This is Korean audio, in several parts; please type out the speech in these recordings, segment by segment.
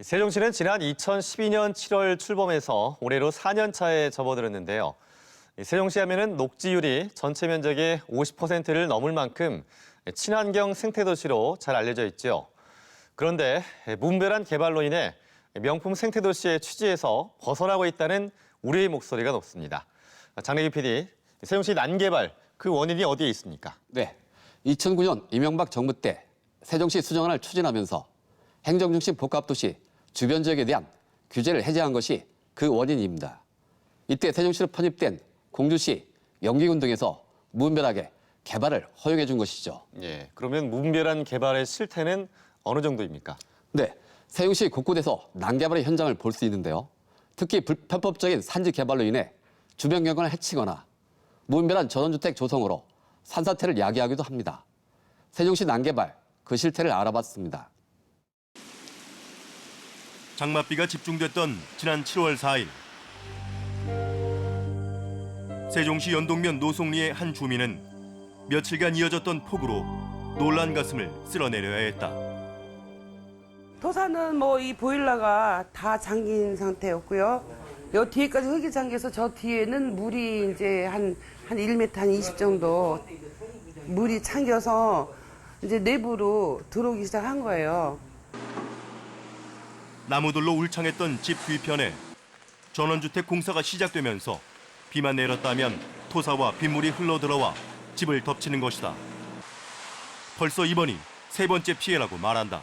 세종시는 지난 2012년 7월 출범해서 올해로 4년 차에 접어들었는데요. 세종시 하면은 녹지율이 전체 면적의 50%를 넘을 만큼 친환경 생태도시로 잘 알려져 있죠. 그런데 무분별한 개발로 인해 명품 생태도시의 취지에서 벗어나고 있다는 우려의 목소리가 높습니다. 장래기 PD, 세종시 난개발, 그 원인이 어디에 있습니까? 네, 2009년 이명박 정부 때 세종시 수정안을 추진하면서 행정중심 복합도시 주변 지역에 대한 규제를 해제한 것이 그 원인입니다. 이때 세종시로 편입된 공주시, 영기군 등에서 무분별하게 개발을 허용해 준 것이죠. 예, 그러면 무분별한 개발의 실태는 어느 정도입니까? 네, 세종시 곳곳에서 난개발의 현장을 볼 수 있는데요. 특히 불편법적인 산지 개발로 인해 주변 경관을 해치거나 무분별한 전원주택 조성으로 산사태를 야기하기도 합니다. 세종시 난개발, 그 실태를 알아봤습니다. 장맛비가 집중됐던 지난 7월 4일. 세종시 연동면 노송리의 한 주민은 며칠간 이어졌던 폭우로 놀란 가슴을 쓸어내려야 했다. 토사는 뭐 이 보일러가 다 잠긴 상태였고요. 요 뒤에까지 흙이 잠겨서 저 뒤에는 물이 이제 한 1m 한 20 정도 물이 잠겨서 이제 내부로 들어오기 시작한 거예요. 나무들로 울창했던 집 뒤편에 전원주택 공사가 시작되면서 비만 내렸다면 토사와 빗물이 흘러들어와 집을 덮치는 것이다. 벌써 이번이 세 번째 피해라고 말한다.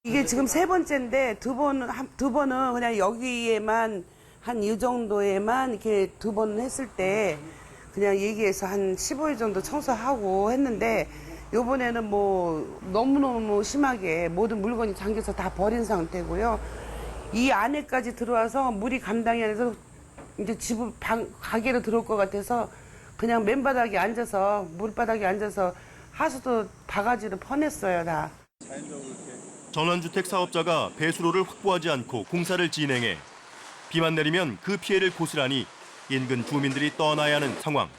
이게 지금 세 번째인데 두 번은 그냥 여기에만 한 이 정도에만 이렇게 두 번 했을 때 그냥 얘기해서 한 15일 정도 청소하고 했는데 요번에는 뭐 너무너무 심하게 모든 물건이 잠겨서 다 버린 상태고요. 이 안에까지 들어와서 물이 감당이 안 돼서 이제 집을 가게로 들어올 것 같아서 그냥 맨바닥에 앉아서 물바닥에 앉아서 하수도 바가지로 퍼냈어요 다. 전원주택 사업자가 배수로를 확보하지 않고 공사를 진행해 비만 내리면 그 피해를 고스란히 인근 주민들이 떠나야 하는 상황.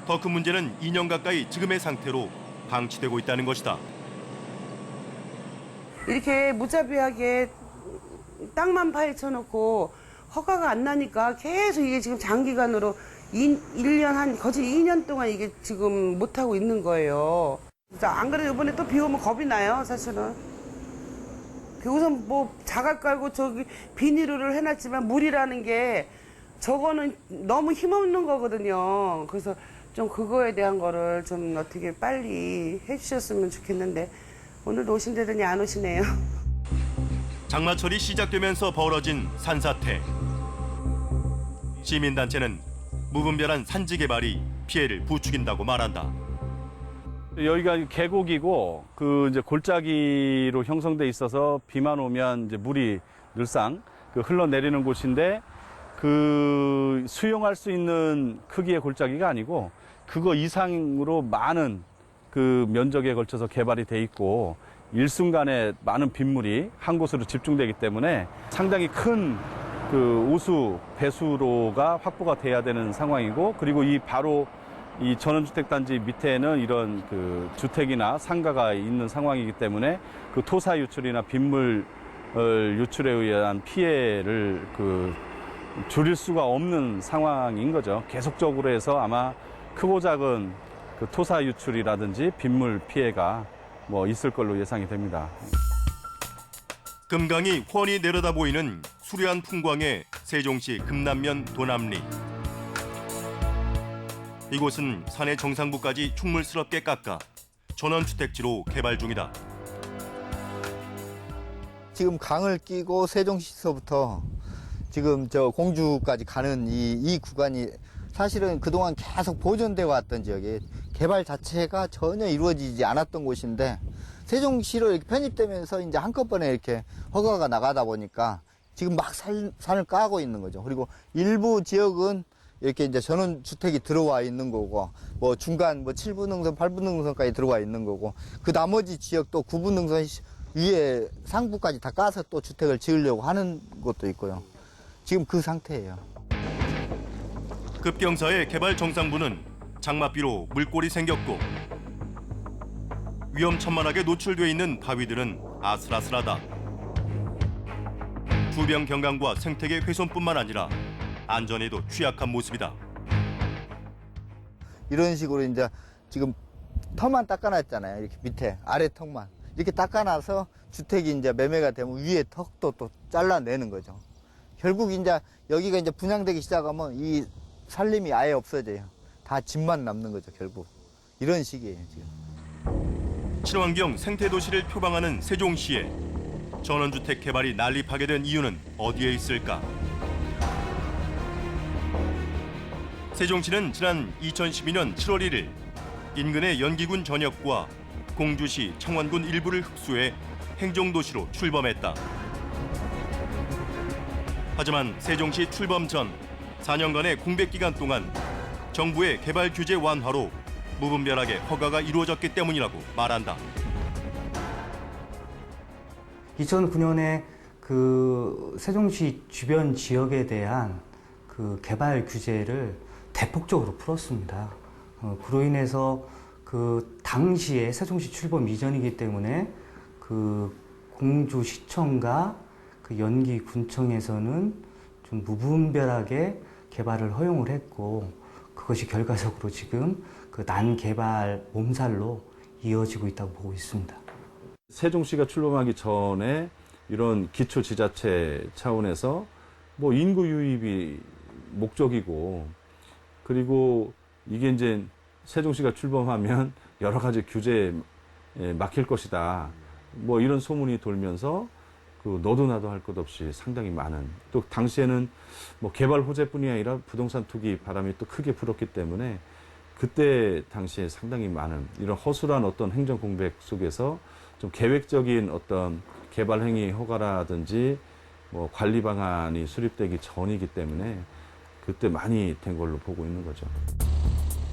더 큰 문제는 2년 가까이 지금의 상태로 방치되고 있다는 것이다. 이렇게 무자비하게 땅만 파헤쳐놓고 허가가 안 나니까 계속 이게 지금 장기간으로 1년 거의 2년 동안 이게 지금 못하고 있는 거예요. 안 그래도 이번에 또 비 오면 겁이 나요, 사실은. 우선 뭐 자갈 깔고 저기 비닐을 해놨지만 물이라는 게 저거는 너무 힘없는 거거든요. 그래서 좀 그거에 대한 거를 좀 어떻게 빨리 해주셨으면 좋겠는데 오늘도 오신다더니 안 오시네요. 장마철이 시작되면서 벌어진 산사태. 시민단체는 무분별한 산지 개발이 피해를 부추긴다고 말한다. 여기가 계곡이고 그 이제 골짜기로 형성돼 있어서 비만 오면 이제 물이 늘상 흘러내리는 곳인데 그 수용할 수 있는 크기의 골짜기가 아니고 그거 이상으로 많은 그 면적에 걸쳐서 개발이 돼 있고 일순간에 많은 빗물이 한 곳으로 집중되기 때문에 상당히 큰 그 오수 배수로가 확보가 돼야 되는 상황이고 그리고 이 바로 이 전원주택 단지 밑에는 이런 그 주택이나 상가가 있는 상황이기 때문에 그 토사 유출이나 빗물 유출에 의한 피해를 줄일 수가 없는 상황인 거죠. 계속적으로 해서 아마 크고 작은 그 토사 유출이라든지 빗물 피해가 뭐 있을 걸로 예상이 됩니다. 금강이 훤히 내려다 보이는 수려한 풍광의 세종시 금남면 도남리. 이곳은 산의 정상부까지 흉물스럽게 깎아 전원주택지로 개발 중이다. 지금 강을 끼고 세종시서부터 지금 저 공주까지 가는 이 구간이 사실은 그동안 계속 보존되어 왔던 지역에 개발 자체가 전혀 이루어지지 않았던 곳인데 세종시로 이렇게 편입되면서 이제 한꺼번에 이렇게 허가가 나가다 보니까 지금 막 산을 까고 있는 거죠. 그리고 일부 지역은 이렇게 이제 전원주택이 들어와 있는 거고, 뭐 중간 뭐 7분 능선, 8분 능선까지 들어와 있는 거고, 그 나머지 지역 또 9분 능선 위에 상부까지 다 까서 또 주택을 지으려고 하는 것도 있고요. 지금 그 상태예요. 급경사의 개발 정상부는 장맛비로 물골이 생겼고 위험천만하게 노출돼 있는 바위들은 아슬아슬하다. 주변 경관과 생태계 훼손뿐만 아니라 안전에도 취약한 모습이다. 이런 식으로 이제 지금 터만 닦아놨잖아요. 이렇게 밑에 아래 턱만 이렇게 닦아놔서 주택이 이제 매매가 되면 위에 턱도 또 잘라내는 거죠. 결국 이제 여기가 이제 분양되기 시작하면 이 살림이 아예 없어져요. 다 집만 남는 거죠, 결국. 이런 식이에요, 지금. 친환경 생태도시를 표방하는 세종시에 전원주택 개발이 난립하게 된 이유는 어디에 있을까? 세종시는 지난 2012년 7월 1일 인근의 연기군 전역과 공주시 청원군 일부를 흡수해 행정도시로 출범했다. 하지만 세종시 출범 전 4년간의 공백 기간 동안 정부의 개발 규제 완화로 무분별하게 허가가 이루어졌기 때문이라고 말한다. 2009년에 그 세종시 주변 지역에 대한 그 개발 규제를 대폭적으로 풀었습니다. 그로 인해서 그 당시에 세종시 출범 이전이기 때문에 그 공주시청과 그 연기군청에서는 좀 무분별하게 개발을 허용을 했고, 그것이 결과적으로 지금 그 난개발 몸살로 이어지고 있다고 보고 있습니다. 세종시가 출범하기 전에 이런 기초지자체 차원에서 뭐 인구 유입이 목적이고, 그리고 이게 이제 세종시가 출범하면 여러 가지 규제에 막힐 것이다. 뭐 이런 소문이 돌면서 그 너도 나도 할 것 없이 상당히 많은, 또 당시에는 뭐 개발 호재뿐이 아니라 부동산 투기 바람이 또 크게 불었기 때문에 그때 당시에 상당히 많은 이런 허술한 어떤 행정 공백 속에서 좀 계획적인 어떤 개발 행위 허가라든지 뭐 관리 방안이 수립되기 전이기 때문에 그때 많이 된 걸로 보고 있는 거죠.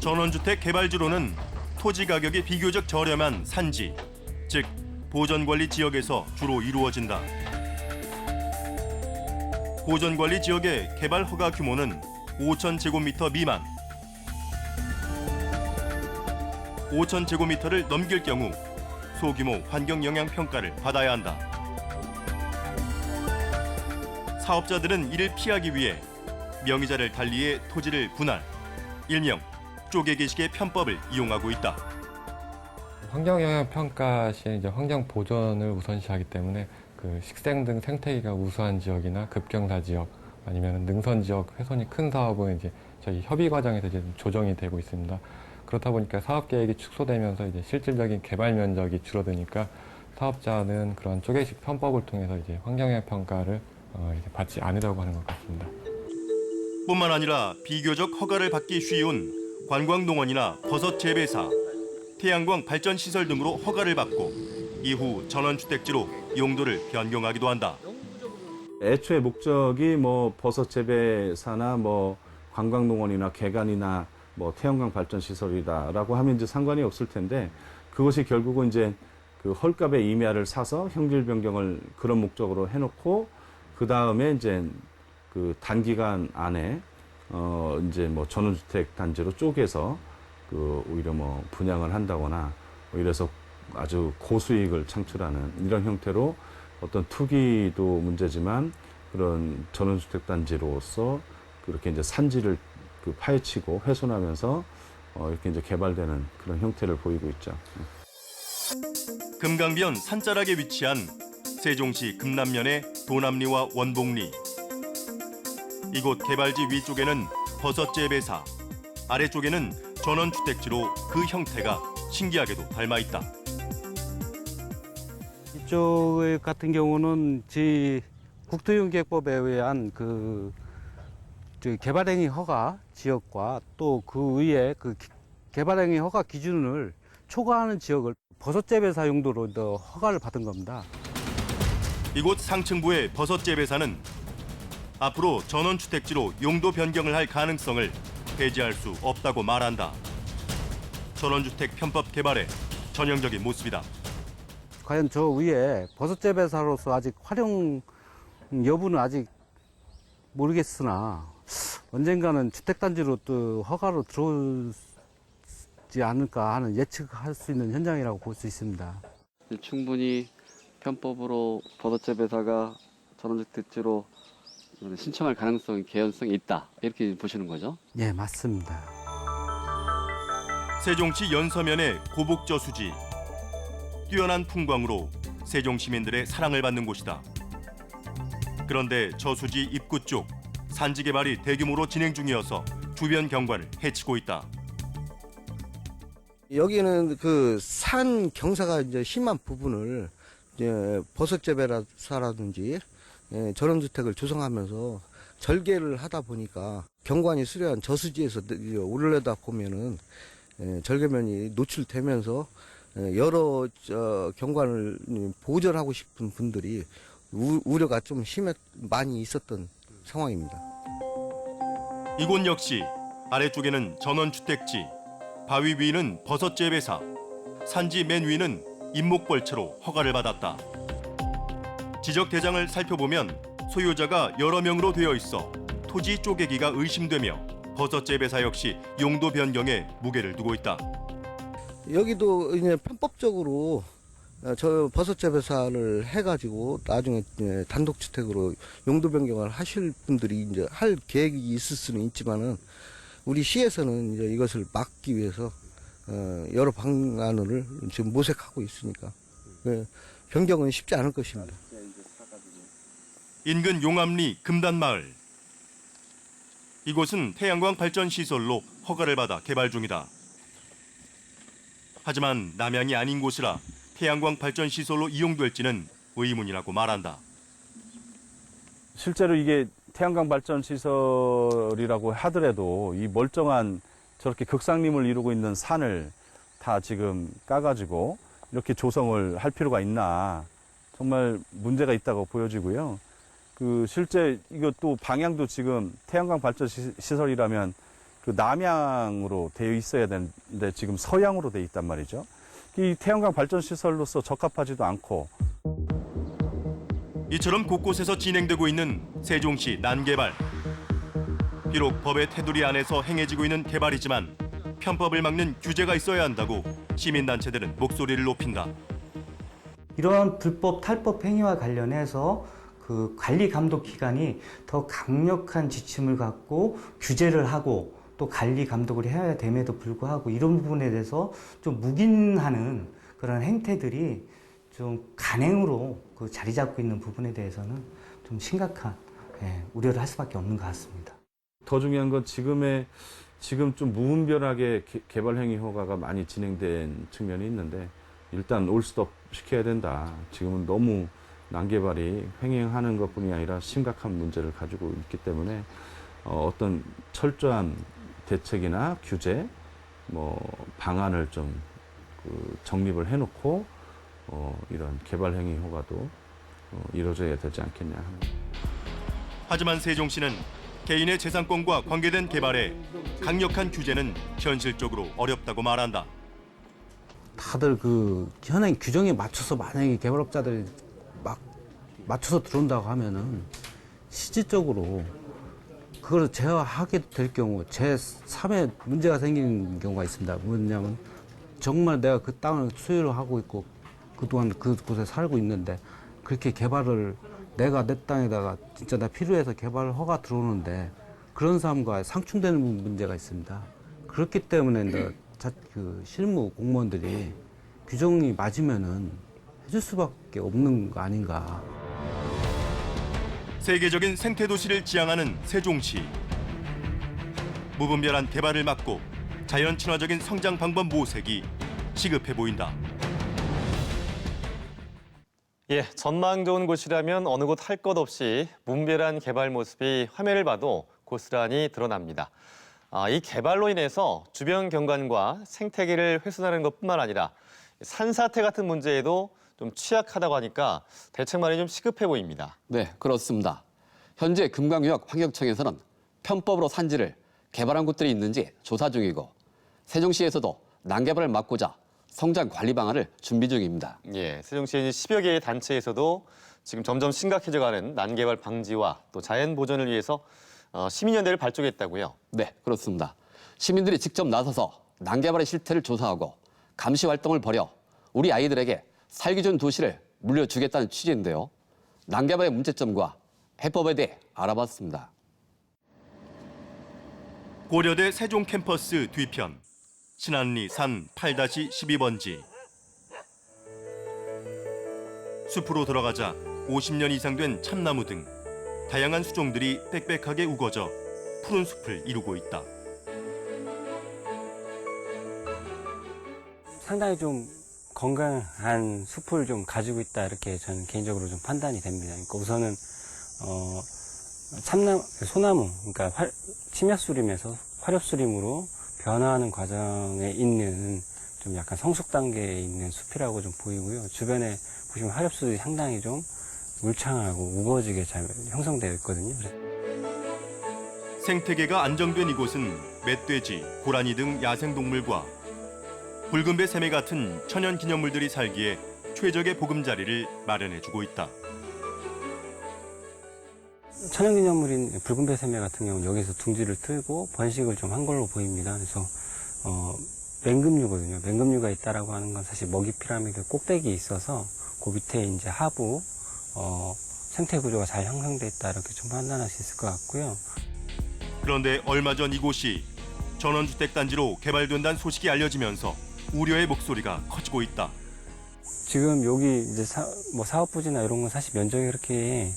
전원주택 개발지로는 토지 가격이 비교적 저렴한 산지, 즉 보전관리 지역에서 주로 이루어진다. 보전관리 지역의 개발 허가 규모는 5,000제곱미터 미만. 5,000제곱미터를 넘길 경우 소규모 환경영향평가를 받아야 한다. 사업자들은 이를 피하기 위해 명의자를 달리해 토지를 분할, 일명 쪼개기식의 편법을 이용하고 있다. 환경영향평가 시에 이제 환경 보존을 우선시하기 때문에 그 식생 등 생태계가 우수한 지역이나 급경사 지역 아니면 능선 지역 훼손이 큰 사업은 이제 저희 협의 과정에서 이제 조정이 되고 있습니다. 그렇다 보니까 사업 계획이 축소되면서 이제 실질적인 개발 면적이 줄어드니까 사업자는 그런 쪼개식 편법을 통해서 이제 환경영향 평가를 이제 받지 않으려고 하는 것 같습니다. 뿐만 아니라 비교적 허가를 받기 쉬운 관광농원이나 버섯 재배사, 태양광 발전 시설 등으로 허가를 받고 이후 전원주택지로 용도를 변경하기도 한다. 애초에 목적이 뭐 버섯 재배사나 뭐 관광농원이나 개간이나 뭐 태양광 발전 시설이다라고 하면 이제 상관이 없을 텐데, 그것이 결국은 이제 그 헐값의 임야를 사서 형질 변경을 그런 목적으로 해놓고 그 다음에 이제 그 단기간 안에 이제 뭐 전원주택 단지로 쪼개서 그 오히려 뭐 분양을 한다거나 이래서 아주 고수익을 창출하는 이런 형태로 어떤 투기도 문제지만 그런 전원주택 단지로서 그렇게 이제 산지를 그 파헤치고 훼손하면서 이렇게 이제 개발되는 그런 형태를 보이고 있죠. 금강변 산자락에 위치한 세종시 금남면의 도남리와 원복리. 이곳 개발지 위쪽에는 버섯 재배사, 아래쪽에는 전원주택지로 그 형태가 신기하게도 닮아 있다. 이쪽 같은 경우는 국토용계획법에 의한 그 개발행위 허가 지역과 또 그 위에 그 개발행위 허가 기준을 초과하는 지역을 버섯 재배사 용도로 허가를 받은 겁니다. 이곳 상층부의 버섯 재배사는 앞으로 전원주택지로 용도 변경을 할 가능성을 배제할 수 없다고 말한다. 전원주택 편법 개발의 전형적인 모습이다. 과연 저 위에 버섯 재배사로서 아직 활용 여부는 아직 모르겠으나 언젠가는 주택단지로 또 허가로 들어올 되지 않을까 하는 예측할 수 있는 현장이라고 볼 수 있습니다. 충분히 편법으로 버섯재배사가 전원주택 대지로 신청할 가능성이 개연성이 있다 이렇게 보시는 거죠? 예, 맞습니다. 세종시 연서면의 고복저수지. 뛰어난 풍광으로 세종 시민들의 사랑을 받는 곳이다. 그런데 저수지 입구 쪽 산지 개발이 대규모로 진행 중이어서 주변 경관을 해치고 있다. 여기는 그 산 경사가 이제 심한 부분을 이제 버섯 재배사라든지 전원주택을 조성하면서 절개를 하다 보니까 경관이 수려한 저수지에서 올라다 보면은 절개면이 노출되면서 여러 경관을 보존하고 싶은 분들이 우려가 좀 많이 있었던 상황입니다. 이곳 역시 아래쪽에는 전원주택지, 바위 위는 버섯 재배사, 산지 맨 위는 임목벌채로 허가를 받았다. 지적 대장을 살펴보면 소유자가 여러 명으로 되어 있어 토지 쪼개기가 의심되며 버섯 재배사 역시 용도 변경에 무게를 두고 있다. 여기도 이제 편법적으로 저 버섯 재배사를 해가지고 나중에 단독주택으로 용도 변경을 하실 분들이 이제 할 계획이 있을 수는 있지만은 우리 시에서는 이제 이것을 막기 위해서 여러 방안을 지금 모색하고 있으니까 변경은 쉽지 않을 것입니다. 인근 용암리 금단마을. 이곳은 태양광 발전 시설로 허가를 받아 개발 중이다. 하지만 남양이 아닌 곳이라 태양광 발전 시설로 이용될지는 의문이라고 말한다. 실제로 이게 태양광 발전 시설이라고 하더라도 이 멀쩡한 저렇게 극상림을 이루고 있는 산을 다 지금 까가지고 이렇게 조성을 할 필요가 있나 정말 문제가 있다고 보여지고요. 그 실제 이것도 방향도 지금 태양광 발전 시설이라면 그 남향으로 되어 있어야 되는데 지금 서향으로 되어 있단 말이죠. 이 태양광 발전 시설로서 적합하지도 않고. 이처럼 곳곳에서 진행되고 있는 세종시 난개발. 비록 법의 테두리 안에서 행해지고 있는 개발이지만 편법을 막는 규제가 있어야 한다고 시민단체들은 목소리를 높인다. 이런 불법 탈법 행위와 관련해서 그 관리 감독 기관이 더 강력한 지침을 갖고 규제를 하고 또 관리 감독을 해야 됨에도 불구하고 이런 부분에 대해서 좀 묵인하는 그런 행태들이 좀 간행으로 그 자리 잡고 있는 부분에 대해서는 좀 심각한 우려를 할 수밖에 없는 것 같습니다. 더 중요한 건 지금 좀 무분별하게 개발 행위 허가가 많이 진행된 측면이 있는데 일단 올스톱 시켜야 된다. 지금은 너무 난개발이 횡행하는 것뿐이 아니라 심각한 문제를 가지고 있기 때문에 어떤 철저한 대책이나 규제, 방안을 좀 정립을 해놓고 이런 개발 행위 허가도 이루어져야 되지 않겠냐 하는. 하지만 세종시는 개인의 재산권과 관계된 개발에 강력한 규제는 현실적으로 어렵다고 말한다. 다들 그 현행 규정에 맞춰서 만약에 개발업자들이 막 맞춰서 들어온다고 하면은 실질적으로 그걸 제어하게 될 경우 제3의 문제가 생기는 경우가 있습니다. 뭐냐면 정말 내가 그 땅을 소유를 하고 있고 그동안 그곳에 살고 있는데 그렇게 개발을 내가 내 땅에다가 진짜 나 필요해서 개발 허가 들어오는데 그런 사람과 상충되는 문제가 있습니다. 그렇기 때문에 그 실무 공무원들이 규정이 맞으면은 해줄 수밖에 없는 거 아닌가. 세계적인 생태 도시를 지향하는 세종시. 무분별한 개발을 막고 자연 친화적인 성장 방법 모색이 시급해 보인다. 예, 전망 좋은 곳이라면 어느 곳 할 것 없이 무분별한 개발 모습이 화면을 봐도 고스란히 드러납니다. 이 개발로 인해서 주변 경관과 생태계를 훼손하는 것뿐만 아니라 산사태 같은 문제에도 좀 취약하다고 하니까 대책만이 좀 시급해 보입니다. 네, 그렇습니다. 현재 금강유역 환경청에서는 편법으로 산지를 개발한 곳들이 있는지 조사 중이고 세종시에서도 난개발을 막고자 성장 관리 방안을 준비 중입니다. 예, 세종시의 10여 개의 단체에서도 지금 점점 심각해져가는 난개발 방지와 또 자연 보존을 위해서 시민연대를 발족했다고요. 네, 그렇습니다. 시민들이 직접 나서서 난개발의 실태를 조사하고 감시 활동을 벌여 우리 아이들에게 살기 좋은 도시를 물려주겠다는 취지인데요. 난개발의 문제점과 해법에 대해 알아봤습니다. 고려대 세종 캠퍼스 뒤편 신안리 산 8-12번지. 숲으로 들어가자 50년 이상 된 참나무 등 다양한 수종들이 빽빽하게 우거져 푸른 숲을 이루고 있다. 상당히 좀 건강한 숲을 좀 가지고 있다, 이렇게 저는 개인적으로 좀 판단이 됩니다. 그러니까 우선은 소나무, 그러니까 침약수림에서 화렵수림으로 변화하는 과정에 있는 좀 약간 성숙 단계에 있는 숲이라고 좀 보이고요. 주변에 보시면 화렵수들이 상당히 좀 울창하고 우거지게 잘 형성되어 있거든요. 생태계가 안정된 이곳은 멧돼지, 고라니 등 야생동물과 붉은 배 새매 같은 천연 기념물들이 살기에 최적의 보금자리를 마련해주고 있다. 천연기념물인 붉은 배 새매 같은 경우는 여기서 둥지를 틀고 번식을 좀 한 걸로 보입니다. 그래서 맹금류거든요. 맹금류가 있다라고 하는 건 사실 먹이 피라미드 꼭대기에 있어서 그 밑에 이제 하부 생태 구조가 잘 형성돼 있다, 이렇게 좀 판단할 수 있을 것 같고요. 그런데 얼마 전 이곳이 전원주택단지로 개발된다는 소식이 알려지면서 우려의 목소리가 커지고 있다. 지금 여기 이제 사업 부지나 이런 건 사실 면적이 그렇게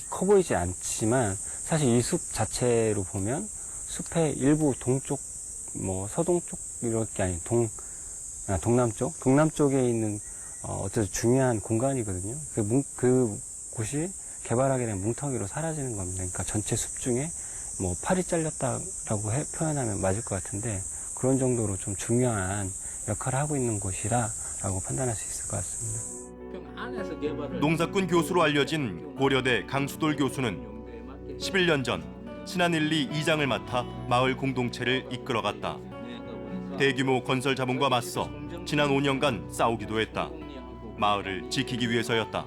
커 보이지 않지만 사실 이 숲 자체로 보면 숲의 일부 동쪽, 서동쪽 이렇게 아닌 동남쪽, 동남쪽에 있는 어쨌든 중요한 공간이거든요. 그곳이 개발하게 되면 뭉텅이로 사라지는 겁니다. 그러니까 전체 숲 중에 팔이 잘렸다라고 표현하면 맞을 것 같은데 그런 정도로 좀 중요한 역할을 하고 있는 곳이라고 판단할 수 있을 것 같습니다. 농사꾼 교수로 알려진 고려대 강수돌 교수는 11년 전 신안일리 이장을 맡아 마을 공동체를 이끌어갔다. 대규모 건설 자본과 맞서 지난 5년간 싸우기도 했다. 마을을 지키기 위해서였다.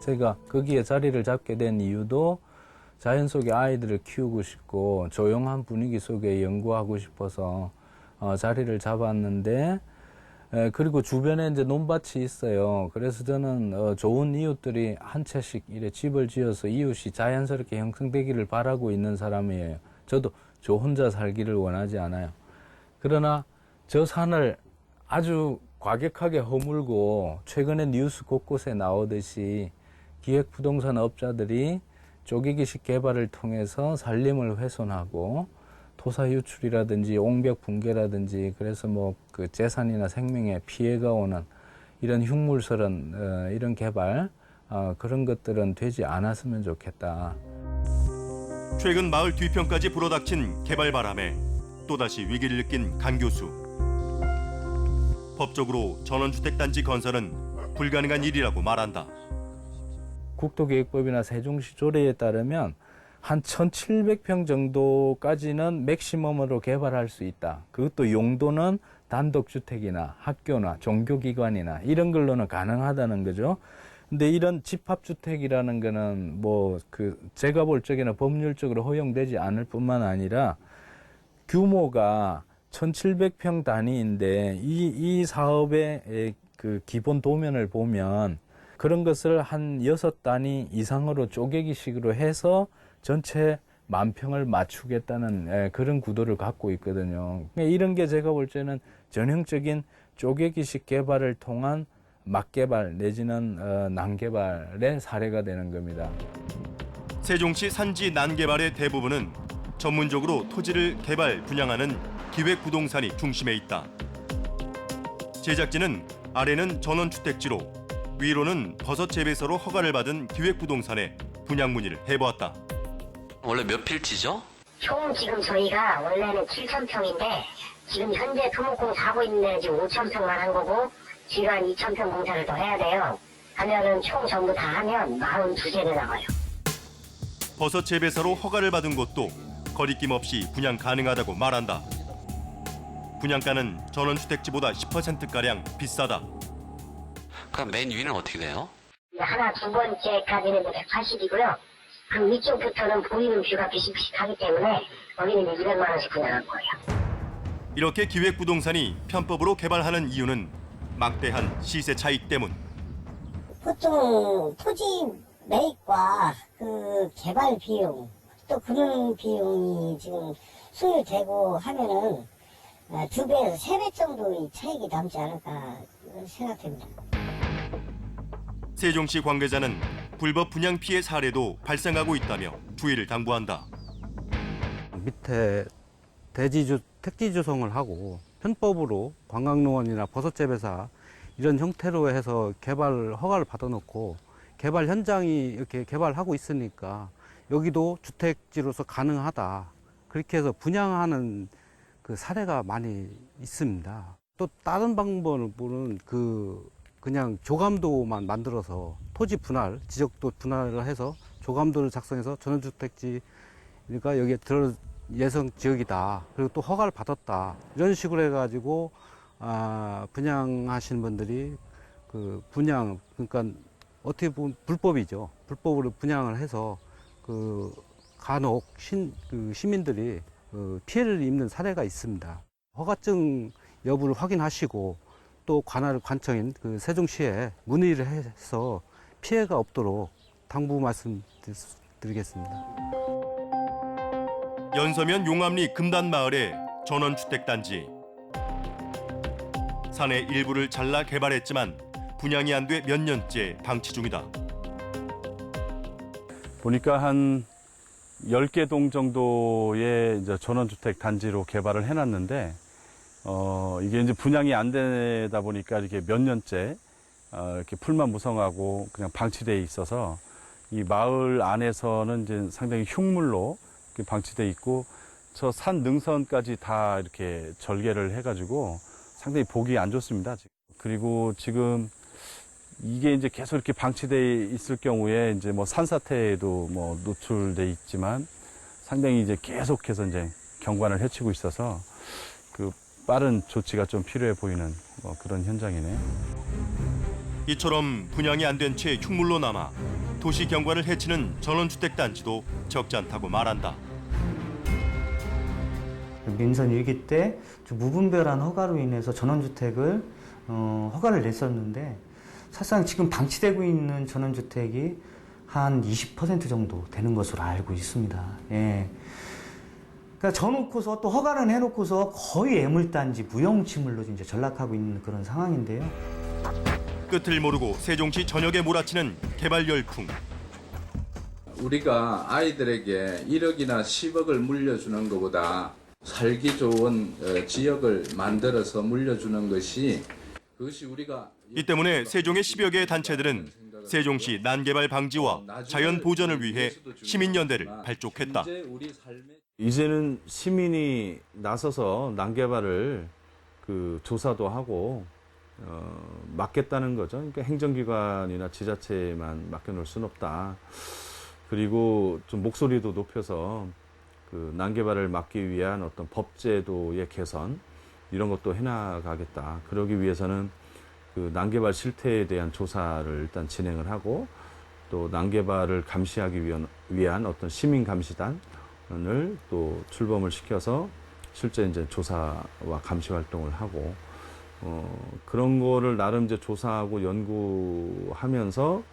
제가 거기에 자리를 잡게 된 이유도 자연 속의 아이들을 키우고 싶고 조용한 분위기 속에 연구하고 싶어서 자리를 잡았는데, 그리고 주변에 이제 논밭이 있어요. 그래서 저는 좋은 이웃들이 한 채씩 이래 집을 지어서 이웃이 자연스럽게 형성되기를 바라고 있는 사람이에요. 저도 저 혼자 살기를 원하지 않아요. 그러나 저 산을 아주 과격하게 허물고 최근에 뉴스 곳곳에 나오듯이 기획부동산 업자들이 쪼개기식 개발을 통해서 산림을 훼손하고 토사 유출이라든지 옹벽 붕괴라든지 그래서 그 재산이나 생명에 피해가 오는 이런 흉물스런 이런 개발 그런 것들은 되지 않았으면 좋겠다. 최근 마을 뒤편까지 불어닥친 개발 바람에 또다시 위기를 느낀 강 교수. 법적으로 전원주택단지 건설은 불가능한 일이라고 말한다. 국토계획법이나 세종시 조례에 따르면 한 1,700평 정도까지는 맥시멈으로 개발할 수 있다. 그것도 용도는 단독주택이나 학교나 종교기관이나 이런 걸로는 가능하다는 거죠. 근데 이런 집합주택이라는 거는 제가 볼 적에는 법률적으로 허용되지 않을 뿐만 아니라 규모가 1,700평 단위인데 이 사업의 그 기본 도면을 보면 그런 것을 한 6단위 이상으로 쪼개기식으로 해서 전체 10,000평을 맞추겠다는 그런 구도를 갖고 있거든요. 이런 게 제가 볼 때는 전형적인 쪼개기식 개발을 통한 막개발 내지는 난개발의 사례가 되는 겁니다. 세종시 산지 난개발의 대부분은 전문적으로 토지를 개발, 분양하는 기획부동산이 중심에 있다. 제작진은 아래는 전원주택지로 위로는 버섯 재배서로 허가를 받은 기획부동산에 분양 문의를 해보았다. 원래 몇 필지죠? 총 지금 저희가 원래는 7,000평인데 지금 현재 토목공사 하고 있는 데는 지금 5,000평만 한 거고 지금 한 2,000평 공사를 더 해야 돼요. 하면은 총 전부 다 하면 42세대 나와요. 버섯 재배서로 허가를 받은 곳도 거리낌 없이 분양 가능하다고 말한다. 분양가는 전원주택지보다 10%가량 비싸다. 그럼 맨 위는 어떻게 돼요? 하나 두 번째까지는 180이고요. 그 위쪽부터는 보이는 뷰가 비슷비슷하기 때문에 거기는 200만 원씩 분양한 거예요. 이렇게 기획부동산이 편법으로 개발하는 이유는 막대한 시세 차익 때문. 보통 토지 매입과 그 개발 비용 또 그런 비용이 지금 소요되고 하면은 2배에서 3배 정도의 차익이 남지 않을까 생각됩니다. 세종시 관계자는 불법 분양 피해 사례도 발생하고 있다며 주의를 당부한다. 밑에 택지 조성을 하고 편법으로 관광농원이나 버섯재배사 이런 형태로 해서 개발 허가를 받아놓고 개발 현장이 이렇게 개발하고 있으니까 여기도 주택지로서 가능하다. 그렇게 해서 분양하는 그 사례가 많이 있습니다. 또 다른 방법은 그냥 조감도만 만들어서 토지 분할, 지적도 분할을 해서 조감도를 작성해서 전원주택지 그러니까 여기에 들어 예성 지역이다. 그리고 또 허가를 받았다. 이런 식으로 해가지고 분양하시는 분들이 그 분양 그러니까 어떻게 보면 불법이죠. 불법으로 분양을 해서 그 간혹 시민들이 피해를 입는 사례가 있습니다. 허가증 여부를 확인하시고 또 관청인 그 세종시에 문의를 해서 피해가 없도록 당부 말씀드리겠습니다. 연서면 용암리 금단마을의 전원주택단지. 산의 일부를 잘라 개발했지만 분양이 안 돼 몇 년째 방치 중이다. 보니까 한 10개 동 정도의 이제 전원주택 단지로 개발을 해놨는데, 이게 이제 분양이 안 되다 보니까 이렇게 몇 년째 이렇게 풀만 무성하고 그냥 방치되어 있어서 이 마을 안에서는 이제 상당히 흉물로 이렇게 방치되어 있고 저 산 능선까지 다 이렇게 절개를 해가지고 상당히 보기 안 좋습니다. 그리고 지금 이게 이제 계속 이렇게 방치돼 있을 경우에 이제 뭐 산사태에도 뭐 노출돼 있지만 상당히 이제 계속해서 이제 경관을 해치고 있어서 그 빠른 조치가 좀 필요해 보이는 뭐 그런 현장이네요. 이처럼 분양이 안 된 채 흉물로 남아 도시 경관을 해치는 전원주택 단지도 적지 않다고 말한다. 민선 1기 때 무분별한 허가로 인해서 전원주택을 허가를 냈었는데 사실상 지금 방치되고 있는 전원주택이 한 20% 정도 되는 것으로 알고 있습니다. 예. 그러니까 져놓고서 또 허가는 해놓고서 거의 애물단지, 무용지물로 이제 전락하고 있는 그런 상황인데요. 끝을 모르고 세종시 전역에 몰아치는 개발 열풍. 우리가 아이들에게 1억이나 10억을 물려주는 것보다 살기 좋은 지역을 만들어서 물려주는 것이 그것이 우리가 이 때문에 세종의 10여 개의 단체들은 세종시 난개발 방지와 자연 보전을 위해 시민연대를 발족했다. 이제는 시민이 나서서 난개발을 그 조사도 하고 막겠다는 거죠. 그러니까 행정기관이나 지자체에만 맡겨놓을 수는 없다. 그리고 좀 목소리도 높여서 그 난개발을 막기 위한 어떤 법제도의 개선 이런 것도 해나가겠다. 그러기 위해서는 그 난개발 실태에 대한 조사를 일단 진행을 하고 또 난개발을 감시하기 위한 어떤 시민감시단을 또 출범을 시켜서 실제 이제 조사와 감시 활동을 하고 그런 거를 나름 이제 조사하고 연구하면서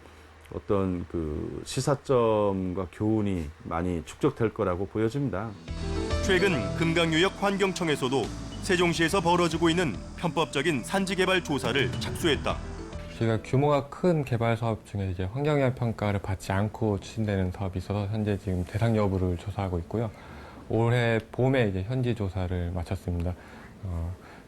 어떤 그 시사점과 교훈이 많이 축적될 거라고 보여집니다. 최근 금강유역 환경청에서도 세종시에서 벌어지고 있는 편법적인 산지개발 조사를 착수했다. 저희가 규모가 큰 개발 사업 중에 이제 환경영향 평가를 받지 않고 추진되는 사업이 있어서 현재 지금 대상 여부를 조사하고 있고요. 올해 봄에 이제 현지 조사를 마쳤습니다.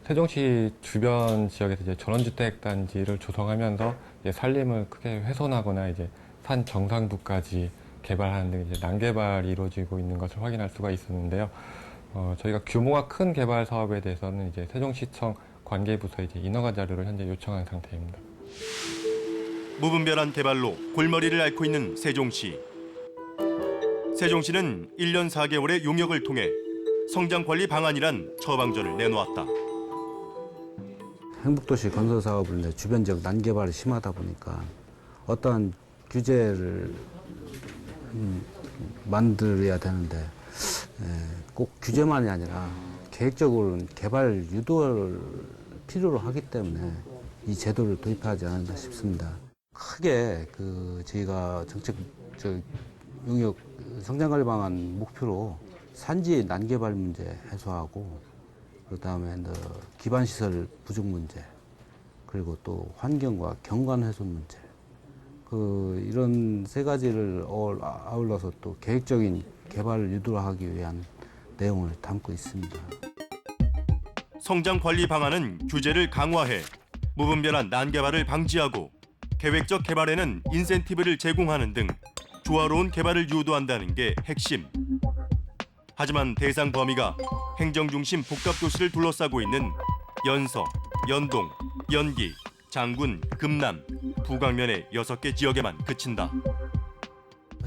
세종시 주변 지역에서 이제 전원주택 단지를 조성하면서 이제 산림을 크게 훼손하거나 이제 산 정상부까지 개발하는 등 이제 난개발이 이루어지고 있는 것을 확인할 수가 있었는데요. 저희가 규모가 큰 개발 사업에 대해서는 이제 세종시청 관계부서에 이제 인허가 자료를 현재 요청한 상태입니다. 무분별한 개발로 골머리를 앓고 있는 세종시. 세종시는 1년 4개월의 용역을 통해 성장관리 방안이란 처방전을 내놓았다. 행복도시 건설 사업을 내 주변 지역 난개발이 심하다 보니까 어떠한 규제를 만들어야 되는데 꼭 규제만이 아니라 계획적으로는 개발 유도를 필요로 하기 때문에 이 제도를 도입하지 않았나 싶습니다. 크게 저희가 정책 용역 성장관리 방안 목표로 산지 난개발 문제 해소하고 그다음에 기반시설 부족 문제 그리고 또 환경과 경관 훼손 문제 이런 세 가지를 아울러서 또 계획적인 개발을 유도하기 위한 내용을 담고 있습니다. 성장 관리 방안은 규제를 강화해 무분별한 난개발을 방지하고 계획적 개발에는 인센티브를 제공하는 등 조화로운 개발을 유도한다는 게 핵심. 하지만 대상 범위가 행정중심 복합도시를 둘러싸고 있는 연서, 연동, 연기, 장군, 금남, 부강면의 6개 지역에만 그친다.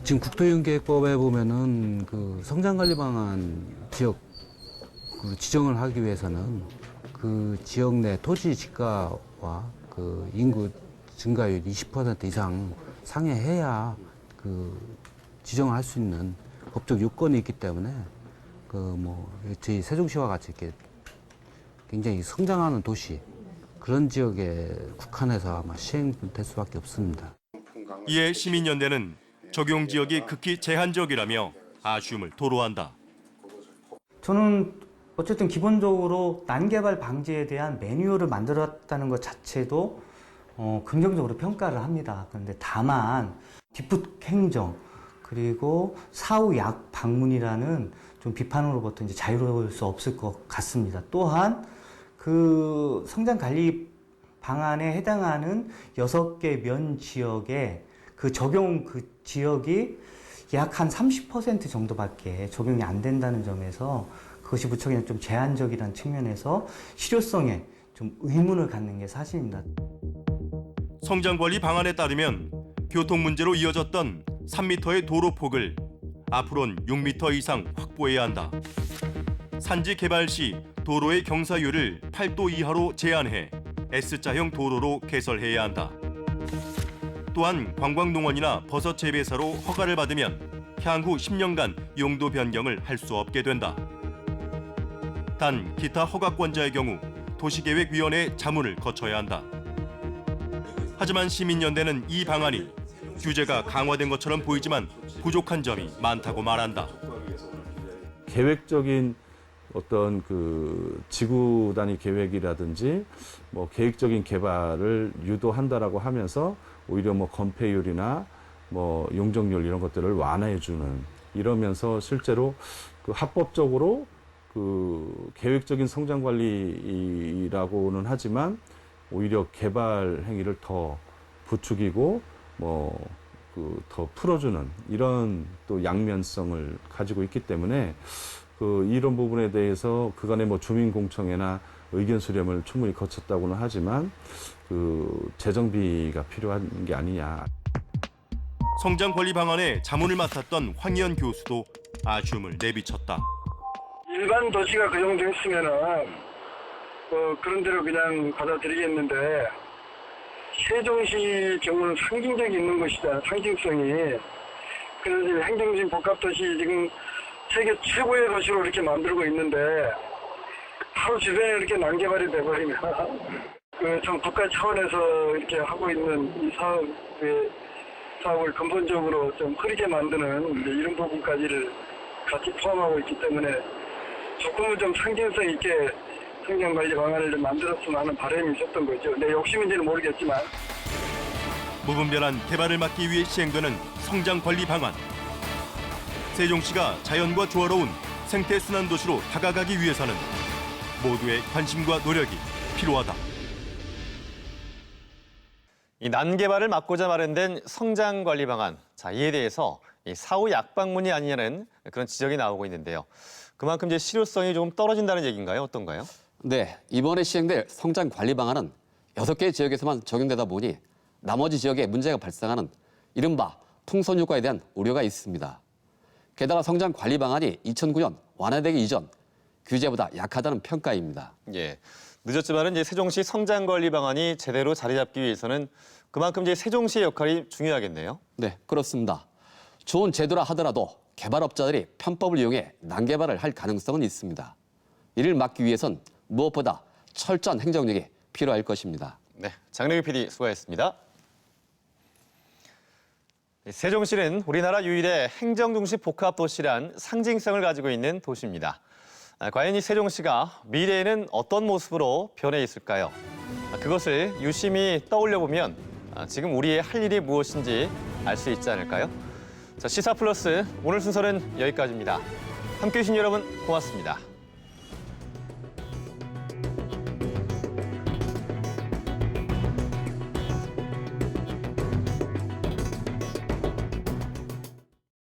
지금 국토이용계획법에 보면은 성장관리 방안 지역 지정을 하기 위해서는 그 지역 내 토지 지가와 인구 증가율 20% 이상 상회해야 지정을 할 수 있는 법적 요건이 있기 때문에 저희 세종시와 같이 이렇게 굉장히 성장하는 도시 그런 지역에 국한해서 아마 시행될 수밖에 없습니다. 이에 시민연대는 적용 지역이 극히 제한적이라며 아쉬움을 토로한다. 저는 어쨌든 기본적으로 난개발 방지에 대한 매뉴얼을 만들었다는 것 자체도 긍정적으로 평가를 합니다. 그런데 다만 뒷북 행정 그리고 사후 약 방문이라는 좀 비판으로부터 이제 자유로울 수 없을 것 같습니다. 또한 성장 관리 방안에 해당하는 6개 면 지역에 적용 지역이 약 한 30% 정도밖에 적용이 안 된다는 점에서 그것이 무척이나 좀 제한적이라는 측면에서 실효성에 좀 의문을 갖는 게 사실입니다. 성장관리 방안에 따르면 교통 문제로 이어졌던 3m의 도로폭을 앞으로는 6m 이상 확보해야 한다. 산지 개발 시 도로의 경사율을 8도 이하로 제한해 S자형 도로로 개설해야 한다. 또한 관광농원이나 버섯 재배사로 허가를 받으면 향후 10년간 용도 변경을 할 수 없게 된다. 단 기타 허가권자의 경우 도시계획위원회 자문을 거쳐야 한다. 하지만 시민연대는 이 방안이 규제가 강화된 것처럼 보이지만 부족한 점이 많다고 말한다. 계획적인 어떤 지구 단위 계획이라든지 계획적인 개발을 유도한다라고 하면서 오히려 건폐율이나 용적률 이런 것들을 완화해주는 이러면서 실제로 합법적으로 계획적인 성장 관리라고는 하지만 오히려 개발 행위를 더 부추기고 더 풀어주는 이런 또 양면성을 가지고 있기 때문에 이런 부분에 대해서 그간의 주민공청회나 의견 수렴을 충분히 거쳤다고는 하지만 재정비가 필요한 게 아니냐. 성장 관리 방안에 자문을 맡았던 황희연 교수도 아쉬움을 내비쳤다. 일반 도시가 그 정도 했으면은 그런 대로 그냥 받아들이겠는데 세종시 경우는 상징력이 있는 것이다. 상징성이. 그래서 행정진 복합도시 지금 세계 최고의 도시로 이렇게 만들고 있는데 하루 주변에 이렇게 난개발이 돼버리면 좀 국가 차원에서 이렇게 하고 있는 이 사업을 근본적으로 좀 흐리게 만드는 이런 부분까지를 같이 포함하고 있기 때문에 조금은 좀 상징성 있게 성장관리 방안을 좀 만들었으면 하는 바람이 있었던 거죠. 내 욕심인지는 모르겠지만. 무분별한 개발을 막기 위해 시행되는 성장관리 방안. 세종시가 자연과 조화로운 생태순환 도시로 다가가기 위해서는 모두의 관심과 노력이 필요하다. 이 난개발을 막고자 마련된 성장관리 방안. 이에 대해서 사후 약방문이 아니냐는 그런 지적이 나오고 있는데요. 그만큼 이제 실효성이 조금 떨어진다는 얘기인가요? 어떤가요? 네, 이번에 시행될 성장 관리 방안은 6개 지역에서만 적용되다 보니 나머지 지역에 문제가 발생하는 이른바 풍선 효과에 대한 우려가 있습니다. 게다가 성장 관리 방안이 2009년 완화되기 이전 규제보다 약하다는 평가입니다. 예, 늦었지만은 이제 세종시 성장 관리 방안이 제대로 자리 잡기 위해서는 그만큼 이제 세종시의 역할이 중요하겠네요. 네, 그렇습니다. 좋은 제도라 하더라도 개발업자들이 편법을 이용해 난개발을 할 가능성은 있습니다. 이를 막기 위해선 무엇보다 철저한 행정력이 필요할 것입니다. 네, 장래규 PD 수고하셨습니다. 세종시는 우리나라 유일의 행정중심 복합도시란 상징성을 가지고 있는 도시입니다. 과연 이 세종시가 미래에는 어떤 모습으로 변해 있을까요? 그것을 유심히 떠올려보면 지금 우리의 할 일이 무엇인지 알 수 있지 않을까요? 자, 시사 플러스 오늘 순서는 여기까지입니다. 함께해 주신 여러분 고맙습니다.